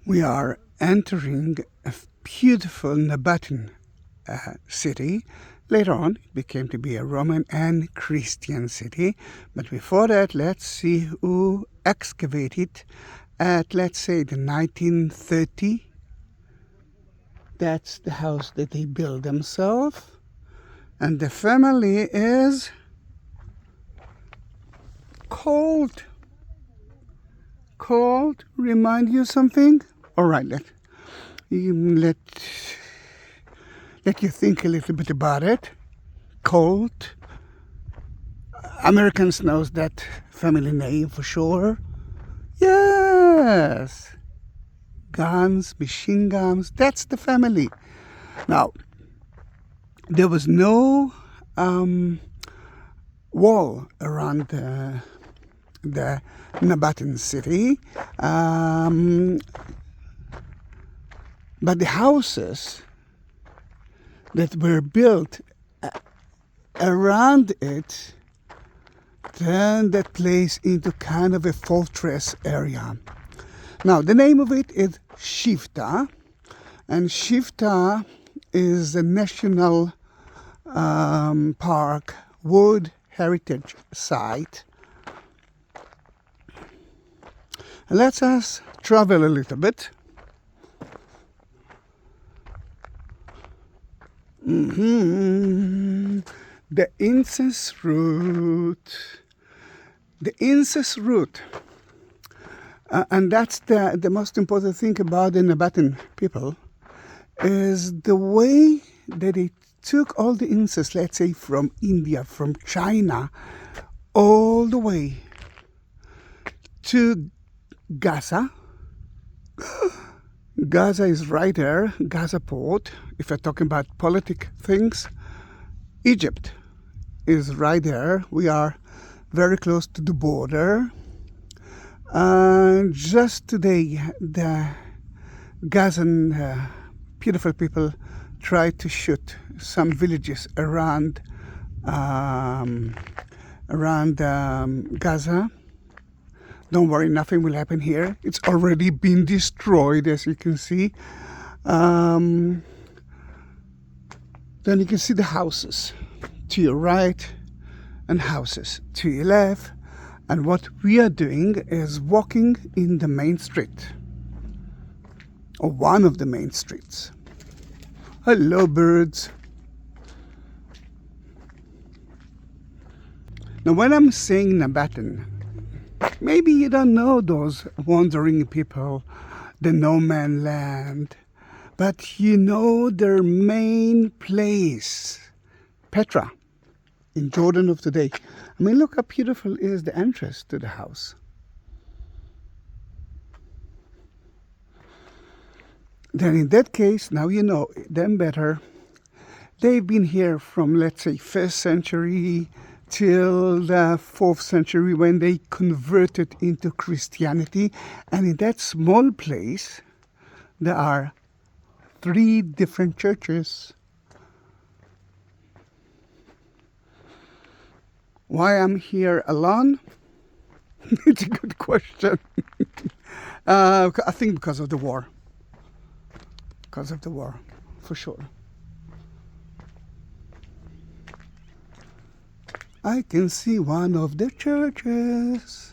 We are entering a beautiful Nabatean city. Later on, it became to be a Roman and Christian city. But before that, let's see who excavated at, let's say, the 1930. That's the house that they built themselves. And the family is called. Remind you something? All right, let you think a little bit about it. Colt. Americans knows that family name for sure. Yes. Guns, machine guns. That's the family. Now, there was no wall around the Nabatean city, but the houses that were built around it turned that place into kind of a fortress area. Now, the name of it is Shivta, and Shivta is a national park, World Heritage site. Let us travel a little bit. The Incense Route. The Incense Route. And that's the most important thing about the Nabatean people, is the way that they took all the incense, let's say from India, from China, all the way to Gaza. Gaza is right there, Gaza port. If we're talking about politic things, Egypt is right there. We are very close to the border. Just today, the Gazan beautiful people tried to shoot some villages around Gaza. Don't worry, nothing will happen here. It's already been destroyed, as you can see. Then you can see the houses to your right and houses to your left. And what we are doing is walking in the main street, or one of the main streets. Hello, birds. Now, when I'm saying Nabatean, maybe you don't know those wandering people, the no man land, but you know their main place, Petra, in Jordan of today. I mean, look how beautiful is the entrance to the house. Then in that case, now you know them better. They've been here from, let's say, 1st century till the 4th century when they converted into Christianity. And in that small place, there are 3 different churches. Why I'm here alone? It's a good question. I think because of the war. Because of the war, for sure. I can see one of the churches.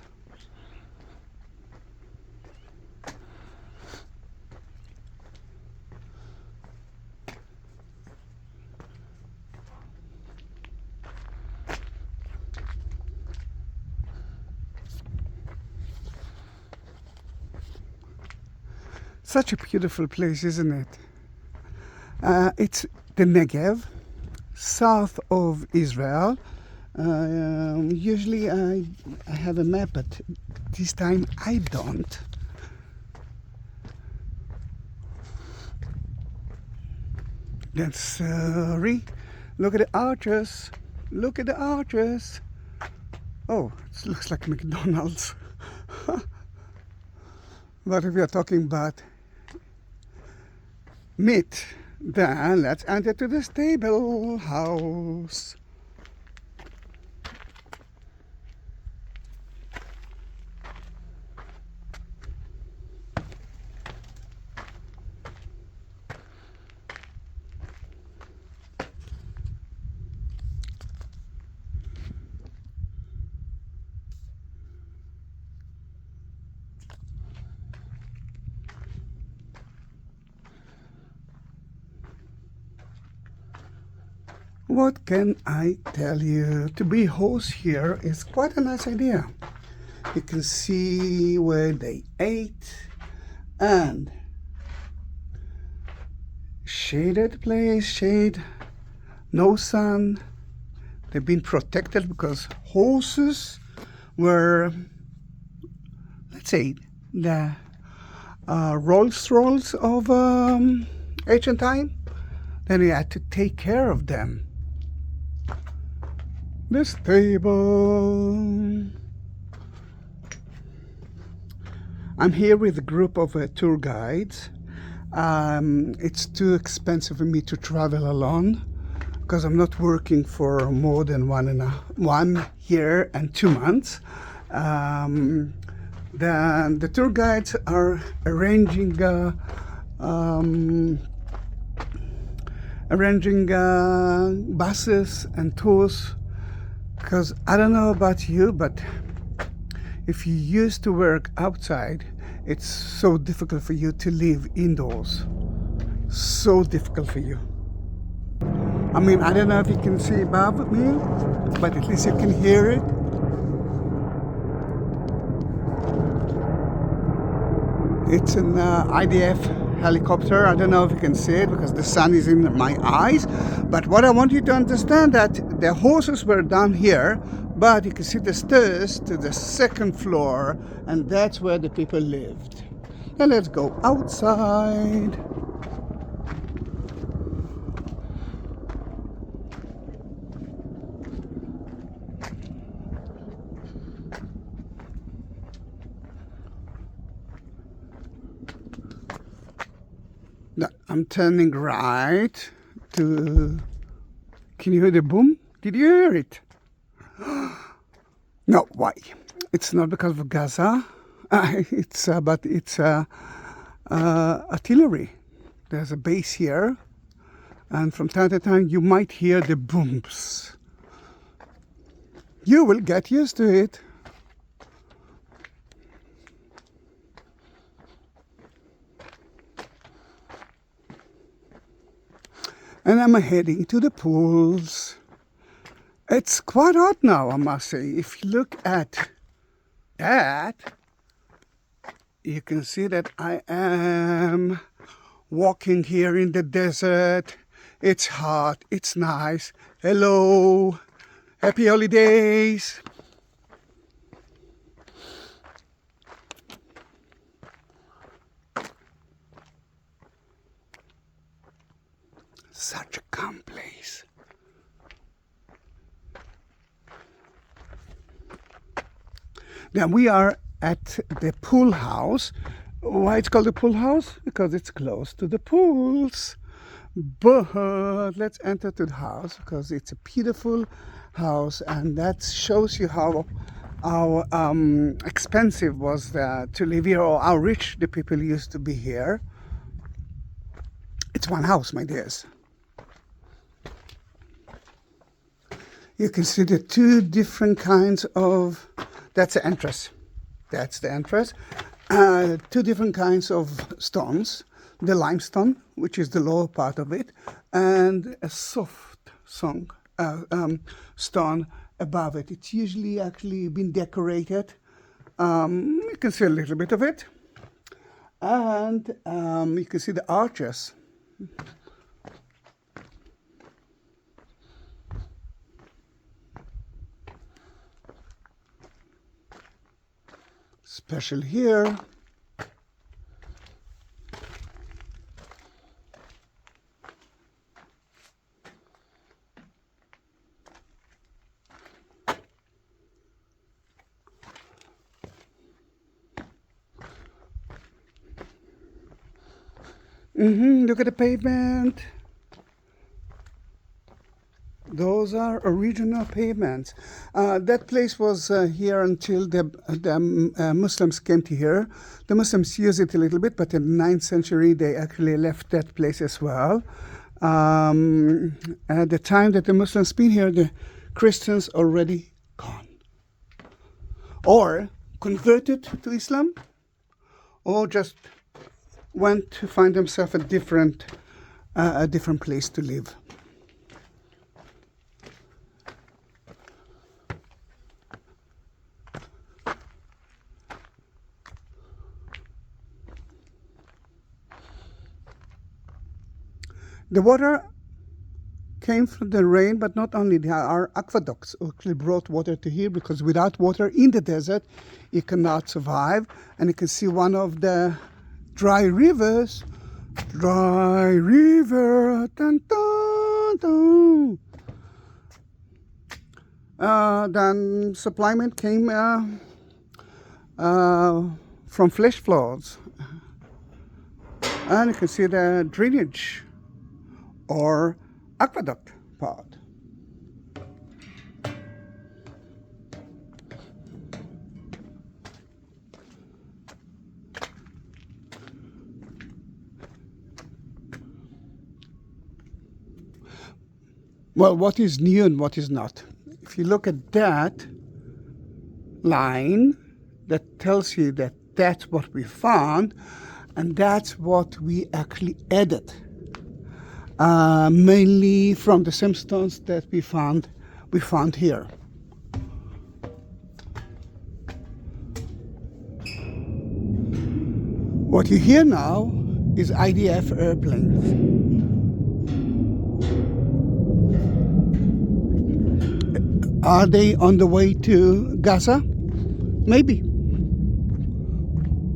Such a beautiful place, isn't it? It's the Negev, south of Israel. Usually I have a map, but this time I don't. That's sorry. Look at the arches. Look at the arches. Oh, it looks like McDonald's. But if we are talking about meat, then let's enter to the stable house. What can I tell you? To be host here is quite a nice idea. You can see where they ate and shaded place, shade, no sun. They've been protected because horses were, let's say, the Rolls of ancient time. Then you had to take care of them. This table. I'm here with a group of tour guides. It's too expensive for me to travel alone because I'm not working for more than 1 year and 2 months. The tour guides are arranging buses and tours, because I don't know about you, but if you used to work outside, it's so difficult for you to live indoors. So difficult for you. I mean, I don't know if you can see above me, but at least you can hear it. It's an IDF helicopter. I don't know if you can see it because the sun is in my eyes. But what I want you to understand that the horses were down here, but you can see the stairs to the second floor, and that's where the people lived. Now let's go outside. I'm turning right to... Can you hear the boom? Did you hear it? No, why? It's not because of Gaza. But it's artillery. There's a base here, and from time to time you might hear the booms. You will get used to it. And I'm heading to the pools. It's quite hot now, I must say. If you look at that, you can see that I am walking here in the desert. It's hot, it's nice. Hello, happy holidays. Such a calm place. Now we are at the pool house. Why it's called the pool house? Because it's close to the pools. But let's enter to the house because it's a beautiful house, and that shows you how expensive was to live here, or how rich the people used to be here. It's one house, my dears. You can see the two different kinds of... That's the entrance. That's the entrance. Two different kinds of stones. The limestone, which is the lower part of it, and a soft stone above it. It's usually actually been decorated. You can see a little bit of it. And you can see the arches. Special here. Look at the pavement. Those are original pavements. That place was here until the Muslims came to here. The Muslims used it a little bit, but in the 9th century they actually left that place as well. At the time that the Muslims been here, the Christians already gone, or converted to Islam, or just went to find themselves a different place to live. The water came from the rain, but not only. There are aqueducts actually brought water to here, because without water in the desert, you cannot survive. And you can see one of the dry rivers. Dry river. Dun, dun, dun. Then supplement came from flash floods. And you can see the drainage or aqueduct part. Well, what is new and what is not? If you look at that line, that tells you that that's what we found, and that's what we actually added. Mainly from the same stones that we found here. What you hear now is IDF airplanes. Are they on the way to Gaza? Maybe.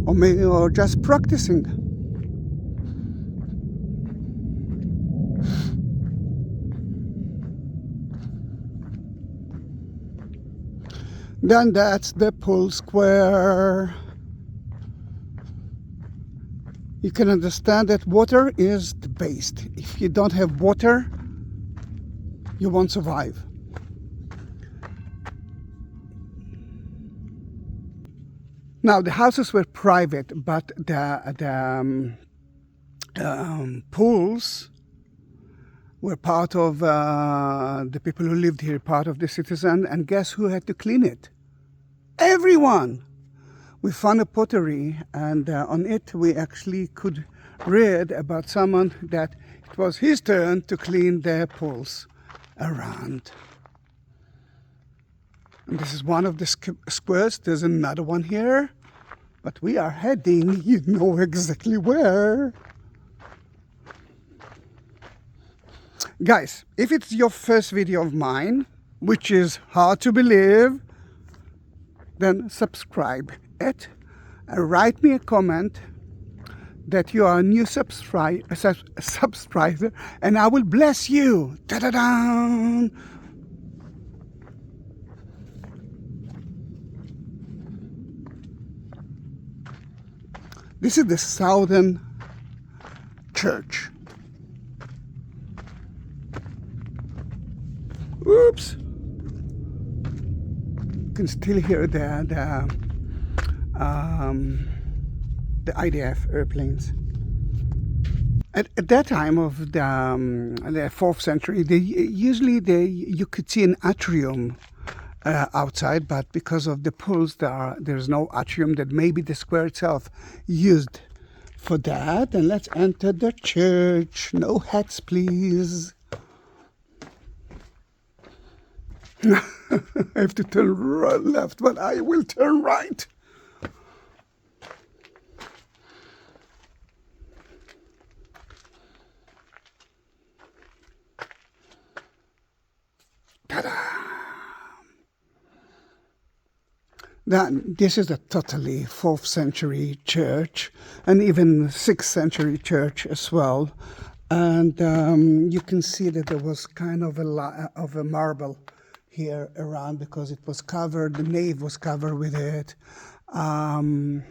Or just practicing. Then that's the Pool Square. You can understand that water is the base. If you don't have water, you won't survive. Now, the houses were private, but the pools were part of the people who lived here, part of the citizen, and guess who had to clean it? Everyone! We found a pottery, and on it we actually could read about someone that it was his turn to clean the pools around. And this is one of the squares. There's another one here, but we are heading, you know exactly where. Guys, if it's your first video of mine, which is hard to believe, then subscribe it and write me a comment that you are a new subscriber, and I will bless you. Ta-da-da! This is the southern church. Oops! You can still hear the IDF airplanes. At that time of the 4th century, you could see an atrium outside, but because of the pools, there's no atrium. That maybe the square itself used for that. And let's enter the church. No hats, please. I have to turn left, but I will turn right. Ta-da! This is a totally 4th century church, and even 6th century church as well. And you can see that there was kind of a marble here around, because it was covered, the nave was covered with it. The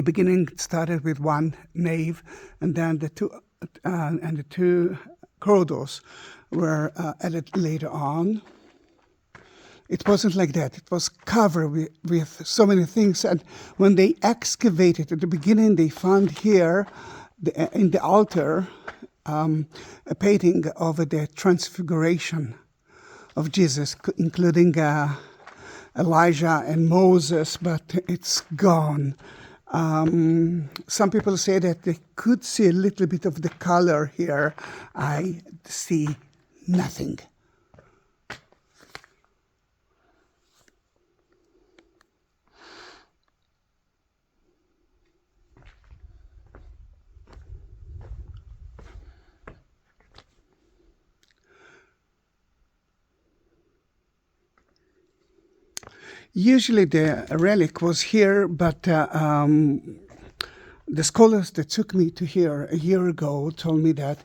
beginning started with one nave, and then the two corridors were added later on. It wasn't like that. It was covered with so many things. And when they excavated at the beginning, they found here in the altar a painting of the Transfiguration of Jesus, including Elijah and Moses, but it's gone. Some people say that they could see a little bit of the color here. I see nothing. Usually the relic was here, but the scholars that took me to here a year ago told me that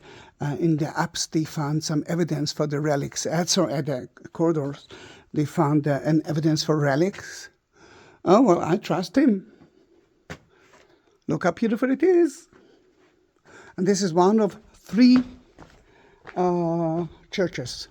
in the apse they found some evidence for the relics. At the corridors, they found an evidence for relics. Oh, well, I trust him. Look how beautiful it is. And this is one of 3 churches.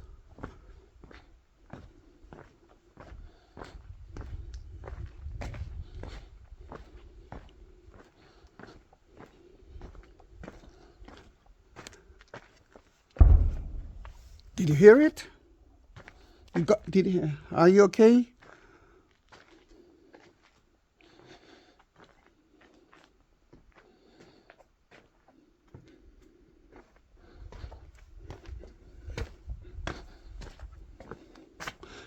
Did you hear it? Are you okay?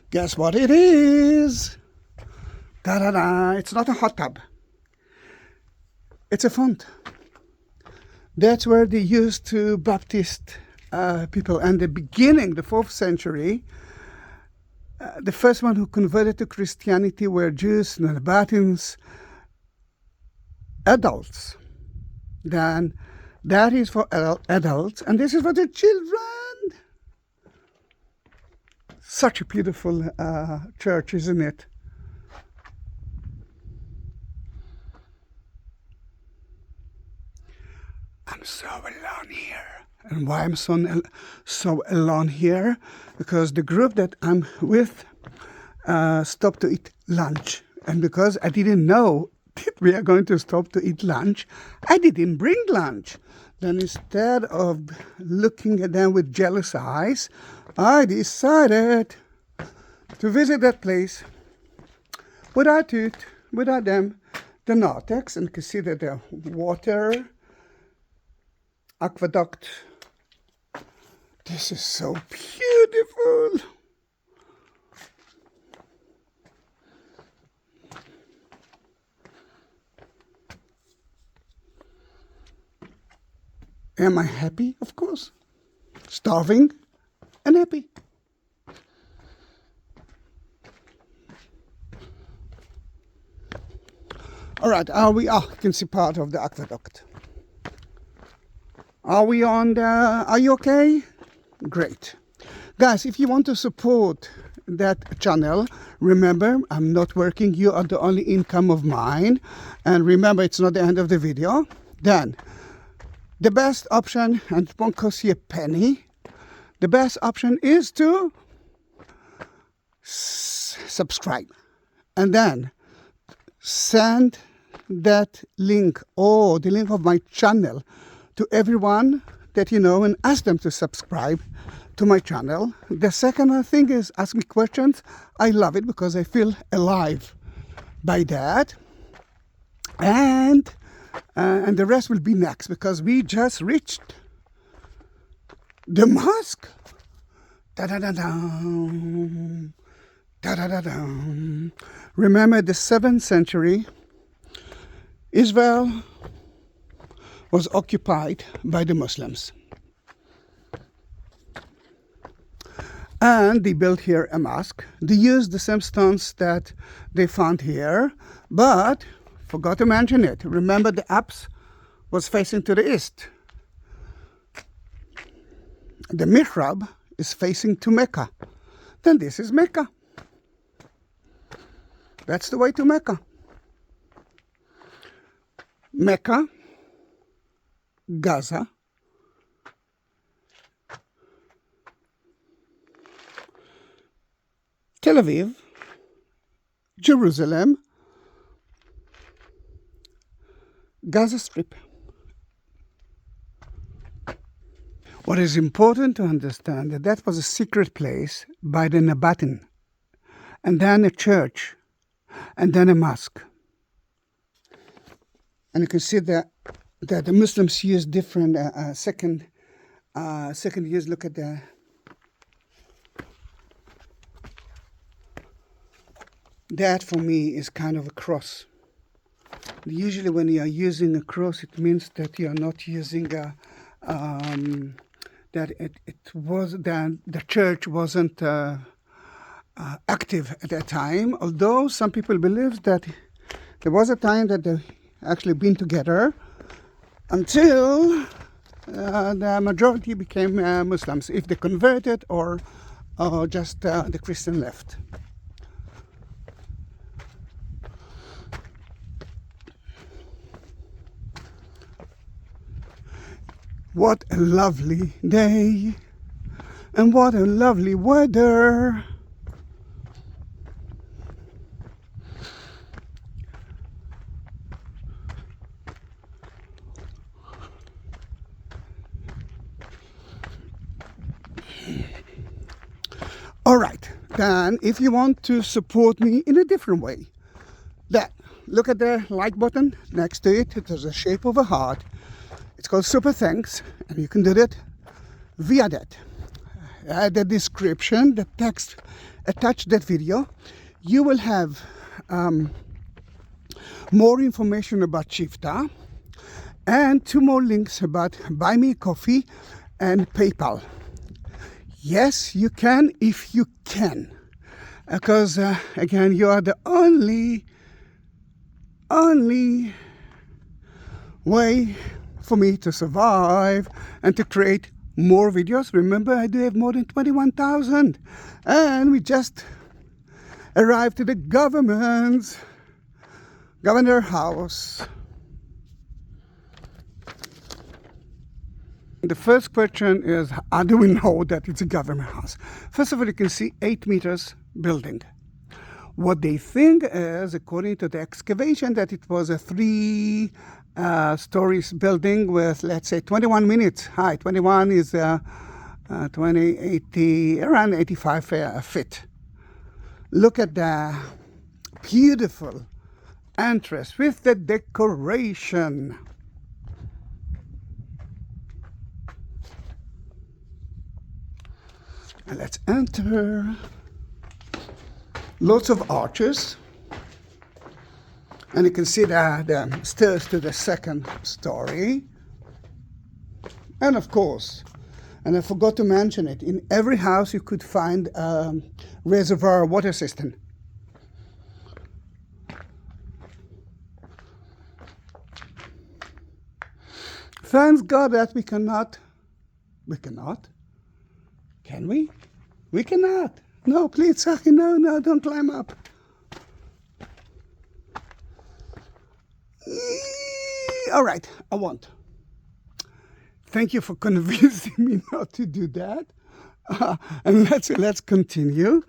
Guess what it is? Da-da-da. It's not a hot tub. It's a font. That's where they used to baptize people. And the beginning, the 4th century, the first one who converted to Christianity were Jews, Nabateans, adults. Then that is for adults, and this is for the children. Such a beautiful church, isn't it? I'm so alone here. And why I'm so alone here? Because the group that I'm with stopped to eat lunch. And because I didn't know that we are going to stop to eat lunch, I didn't bring lunch. Then instead of looking at them with jealous eyes, I decided to visit that place without them, the narthex, and you can see that the water aqueduct. This is so beautiful. Am I happy? Of course. Starving and happy. All right, you can see part of the aqueduct. Are you okay? Great. Guys, if you want to support that channel, remember, I'm not working. You are the only income of mine. And remember, it's not the end of the video. Then, the best option, and it won't cost you a penny, the best option is to subscribe. And then, send that link, or the link of my channel, to everyone that you know and ask them to subscribe to my channel. The second thing is ask me questions. I love it because I feel alive by that. And the rest will be next, because we just reached the mosque. Da-da-da-dum. Da-da-da-dum. Remember, the 7th century, Israel was occupied by the Muslims. And they built here a mosque. They used the same stones that they found here, but forgot to mention it. Remember, the apse was facing to the east. The mihrab is facing to Mecca. Then this is Mecca. That's the way to Mecca. Mecca, Gaza, Tel Aviv, Jerusalem, Gaza Strip. What is important to understand that was a secret place by the Nabatean, and then a church, and then a mosque. And you can see that the Muslims use different second use. Look at the that for me is kind of a cross. Usually when you are using a cross, it means that you are not using that the church wasn't active at that time, although some people believe that there was a time that they actually been together until the majority became Muslims, if they converted or just the Christian left. What a lovely day, and what a lovely weather. All right, then if you want to support me in a different way, then look at the like button next to it. It has a shape of a heart. It's called Super Thanks, and you can do that via that. The description, the text attached that video, you will have more information about Shivta and 2 more links about Buy Me Coffee and PayPal. Yes, you can if you can, because again, you are the only way for me to survive and to create more videos. Remember, I do have more than 21,000, and we just arrived to the governor house. The first question is, how do we know that it's a government house? First of all, you can see 8 meters building. What they think is, according to the excavation, that it was a 3 stories building with, let's say, 21 minutes high. 21 is 80, around 85 feet. Look at the beautiful entrance with the decoration. And let's enter. Lots of arches. And you can see the stairs to the 2nd story. And of course, and I forgot to mention it, in every house you could find a reservoir water system. Thanks God that we cannot, can we? We cannot. No, please, Zahi, no, don't climb up. All right, I won't. Thank you for convincing me not to do that. And let's continue.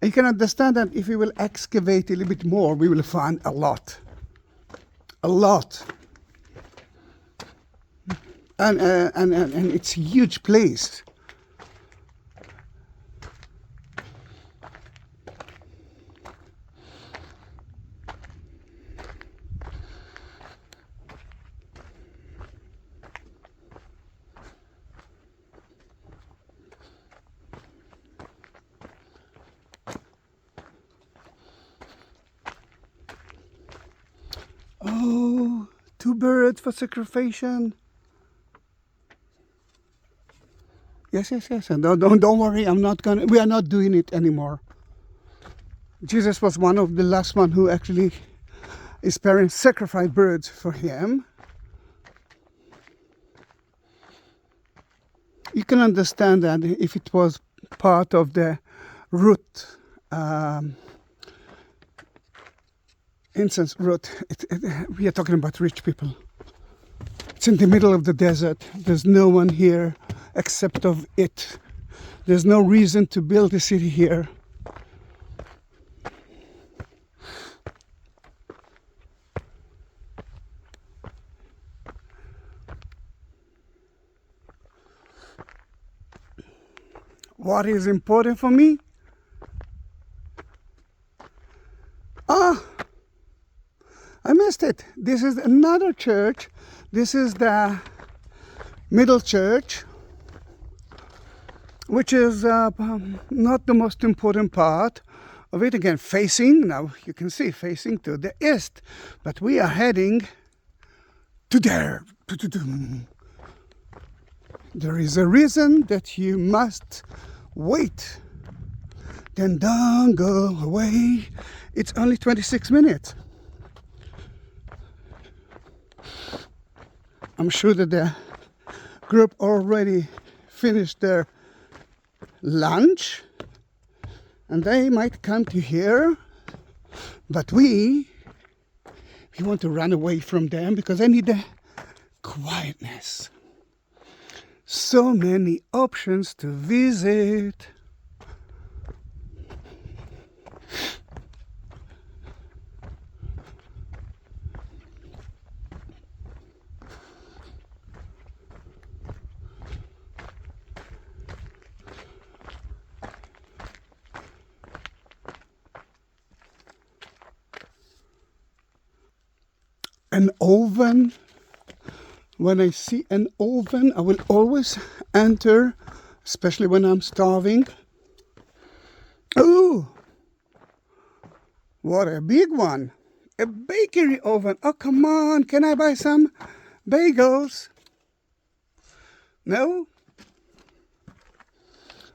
You can understand that if we will excavate a little bit more, we will find a lot. A lot. And it's a huge place. Oh, 2 birds for sacrifice. Yes. And don't worry, we are not doing it anymore. Jesus was one of the last one who actually, his parents sacrificed birds for him. You can understand that if it was part of the route, Incense Route, we are talking about rich people. It's in the middle of the desert. There's no one here except of it. There's no reason to build a city here. What is important for me? I missed it. This is another church. This is the middle church, which is not the most important part of it. Again, facing, now you can see, facing to the east. But we are heading to there. There is a reason that you must wait then don't go away. It's only 26 minutes. I'm sure that the group already finished their lunch and they might come to here, but we want to run away from them because I need the quietness. So many options to visit. An oven. When I see an oven, I will always enter, especially when I'm starving. Oh, what a big one. A bakery oven. Oh, come on. Can I buy some bagels? No?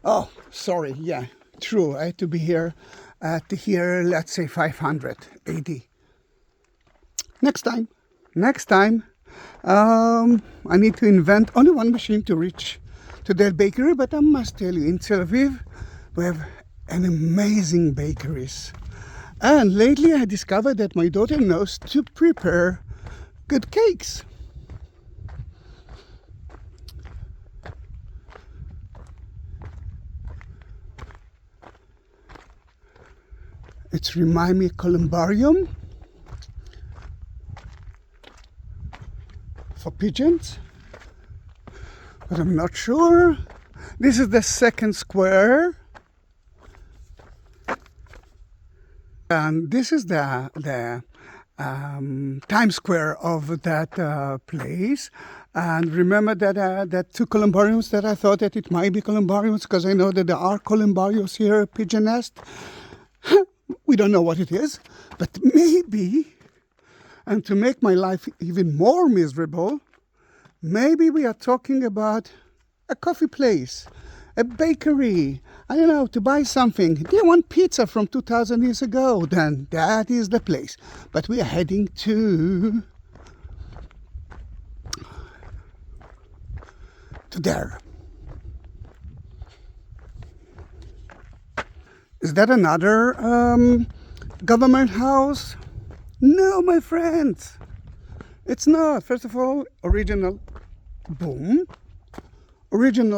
Oh, sorry. Yeah, true. I had to be here at here, let's say 580. Next time, I need to invent only one machine to reach to that bakery, but I must tell you, in Tel Aviv, we have an amazing bakeries. And lately I discovered that my daughter knows to prepare good cakes. It reminds me of columbarium for pigeons, but I'm not sure. This is the second square, and this is the Times Square of that place. And remember that two columbariums that I thought that it might be columbariums, because I know that there are columbariums here, pigeon nest. We don't know what it is, but maybe. And to make my life even more miserable, maybe we are talking about a coffee place, a bakery, I don't know, to buy something. Do you want pizza from 2,000 years ago? Then that is the place. But we are heading to there. Is that another government house? No, my friends, it's not. First of all, original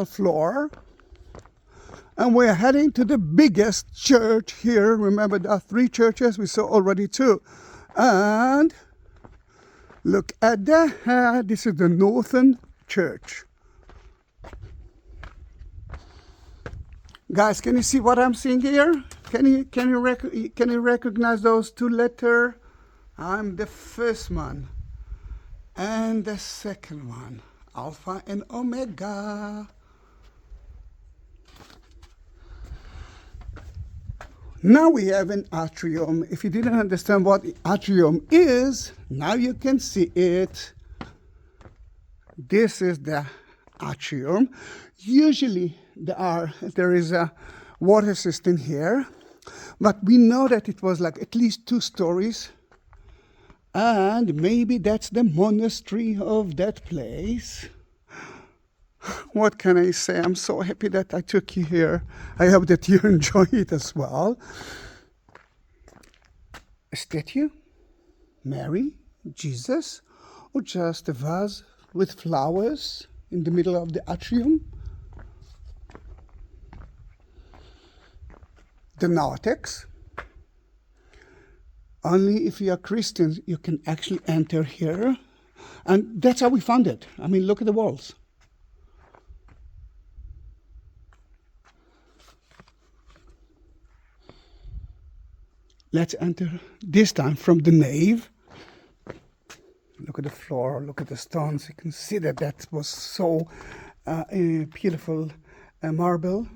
floor. And we're heading to the biggest church here. Remember, there are 3 churches. We saw already 2. And look at that. This is the Northern Church. Guys, can you see what I'm seeing here? Can you recognize those 2 letters? I'm the first one and the second one, Alpha and Omega. Now we have an atrium. If you didn't understand what the atrium is, now you can see it. This is the atrium. Usually there is a water system here, but we know that it was like at least 2 stories. And maybe that's the monastery of that place. What can I say? I'm so happy that I took you here. I hope that you enjoy it as well. A statue? Mary? Jesus? Or just a vase with flowers in the middle of the atrium? The narthex? Only if you are Christians, you can actually enter here. And that's how we found it. I mean, look at the walls. Let's enter this time from the nave. Look at the floor, look at the stones. You can see that was so beautiful marble.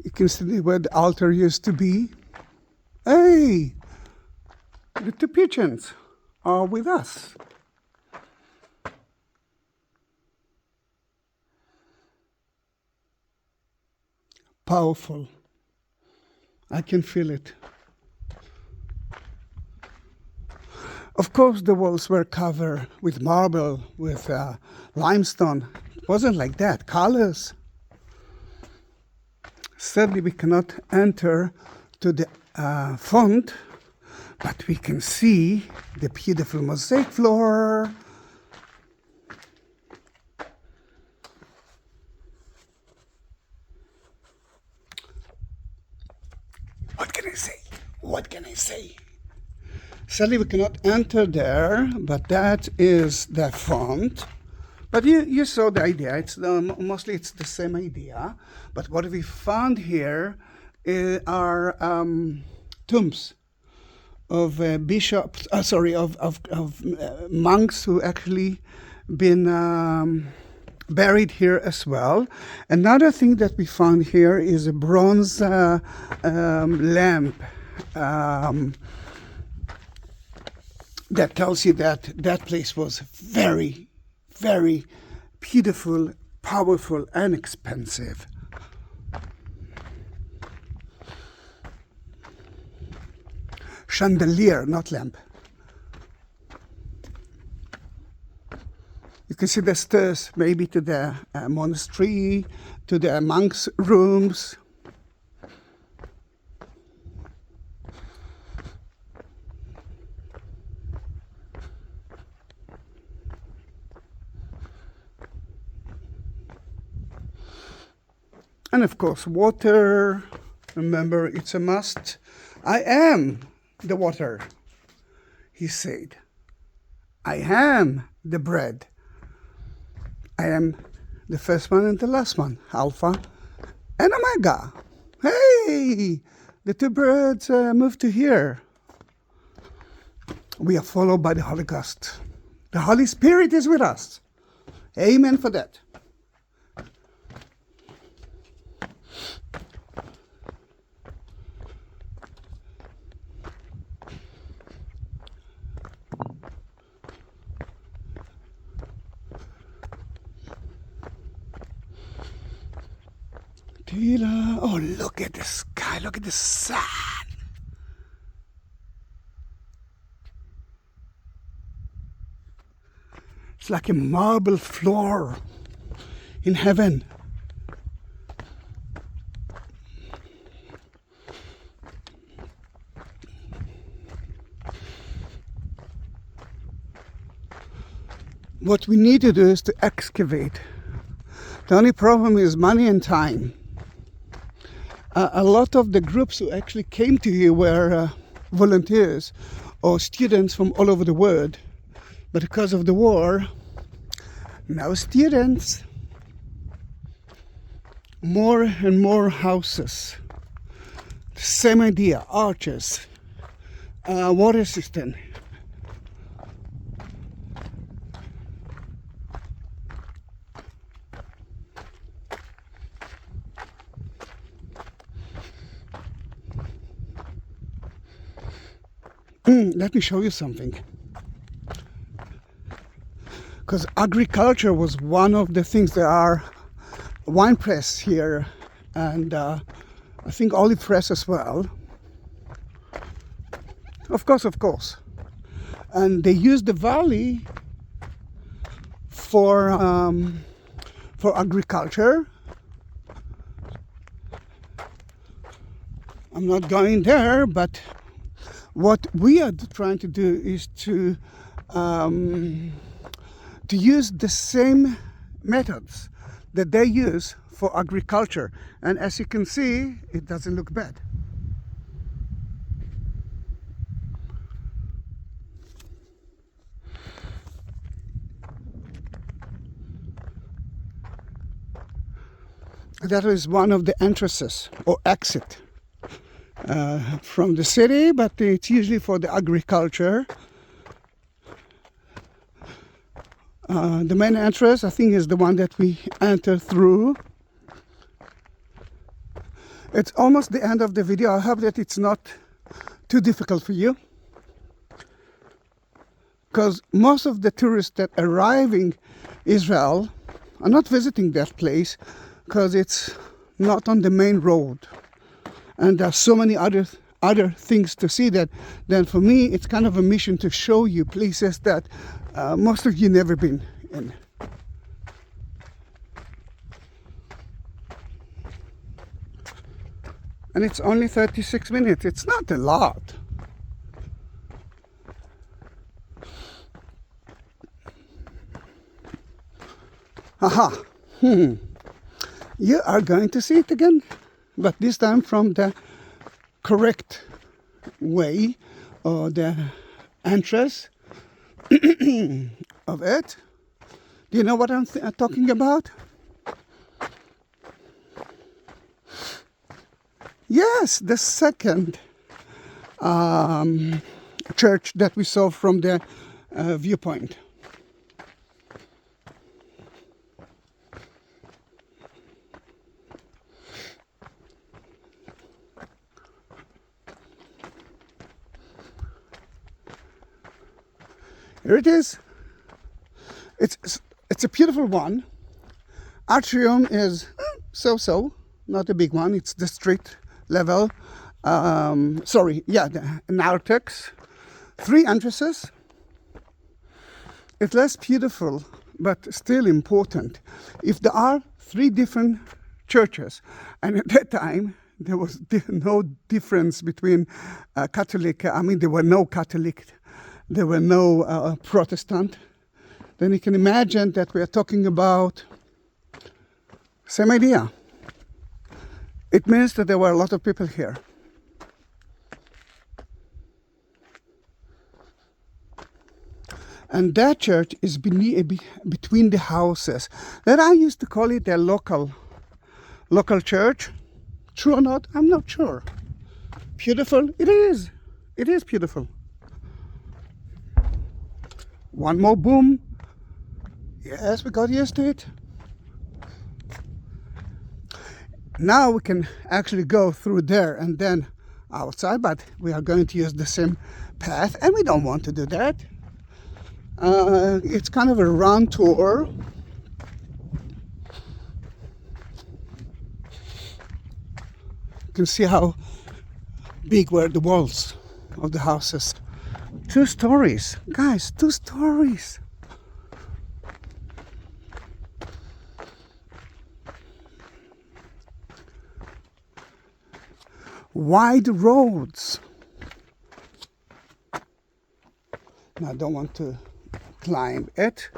You can see where the altar used to be. Hey, Hey, the two pigeons are with us. Powerful. I can feel it. Of course, the walls were covered with marble, with limestone. It wasn't like that. Colors. Sadly, we cannot enter to the font, but we can see the beautiful mosaic floor. What can I say? What can I say? Sadly, we cannot enter there, but that is the font. But you saw the idea. It's mostly it's the same idea. But what we found here are tombs of bishops. Of monks who actually been buried here as well. Another thing that we found here is a bronze lamp. That tells you that that place was very, very beautiful, powerful, and expensive. Chandelier, not lamp. You can see the stairs maybe to the monastery, to the monks' rooms. And of course, water. Remember, it's a must. I am the water, he said. I am the bread. I am the first one and the last one, Alpha and Omega. Hey, the two birds moved to here. We are followed by the Holy Ghost. The Holy Spirit is with us. Amen for that. Oh, look at the sky, look at the sun. It's like a marble floor in heaven. What we need to do is to excavate. The only problem is money and time. A lot of the groups who actually came to here were volunteers or students from all over the world. But because of the war, no students. More and more houses. The same idea, arches, water system. Let me show you something. Because agriculture was one of the things. There are wine press here and I think olive press as well. Of course. And they use the valley for agriculture. I'm not going there, but what we are trying to do is to use the same methods that they use for agriculture. And as you can see, it doesn't look bad. That is one of the entrances or exit from the city, but it's usually for the agriculture. The main entrance, I think, is the one that we enter through. It's almost the end of the video. I hope that it's not too difficult for you, because most of the tourists that arrive in Israel are not visiting that place because it's not on the main road, and there are so many other things to see that then for me it's kind of a mission to show you places that most of you never been in. And it's only 36 minutes. It's not a lot. Aha. You are going to see it again, but this time from the correct way, or the entrance of it. Do you know what I'm talking about? Yes, the second church that we saw from the viewpoint. Here it is. It's a beautiful one. Atrium is so-so, not a big one. It's the street level. The narthex. 3 entrances. It's less beautiful, but still important. If there are 3 different churches, and at that time there was no difference between Catholic. There were no Catholic. There were no Protestant. Then you can imagine that we are talking about same idea. It means that there were a lot of people here. And that church is between the houses. That I used to call it a local church. True or not? I'm not sure. Beautiful? It is. It is beautiful. One more boom. Yes, we got used to it. Now we can actually go through there and then outside, but we are going to use the same path, and we don't want to do that. It's kind of a round tour. You can see how big were the walls of the houses. 2 stories, guys, 2 stories. Wide roads. Now, I don't want to climb it.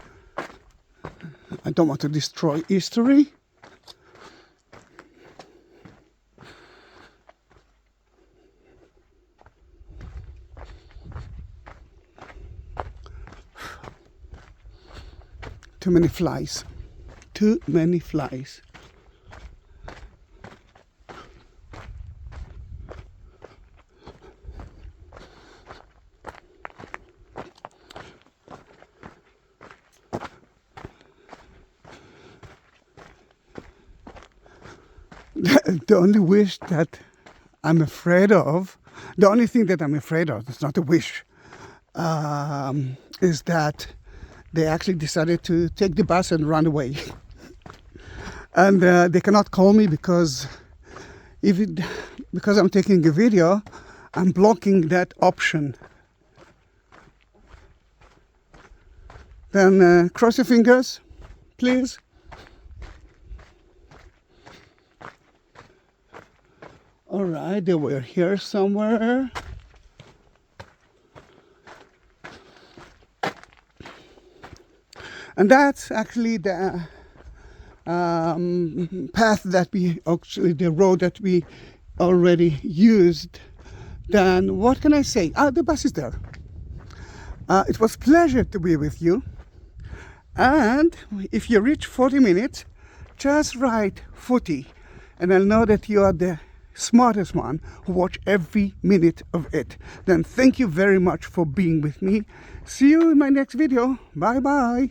I don't want to destroy history. Too many flies. Too many flies. The only wish that I'm afraid of, the only thing that I'm afraid of, it's not a wish, is that they actually decided to take the bus and run away. And they cannot call me because I'm taking a video, I'm blocking that option. Then cross your fingers, please. All right, they were here somewhere. And that's actually the path that the road that we already used. Then what can I say? The bus is there. It was a pleasure to be with you. And if you reach 40 minutes, just write 40. And I'll know that you are the smartest one who watch every minute of it. Then thank you very much for being with me. See you in my next video. Bye bye.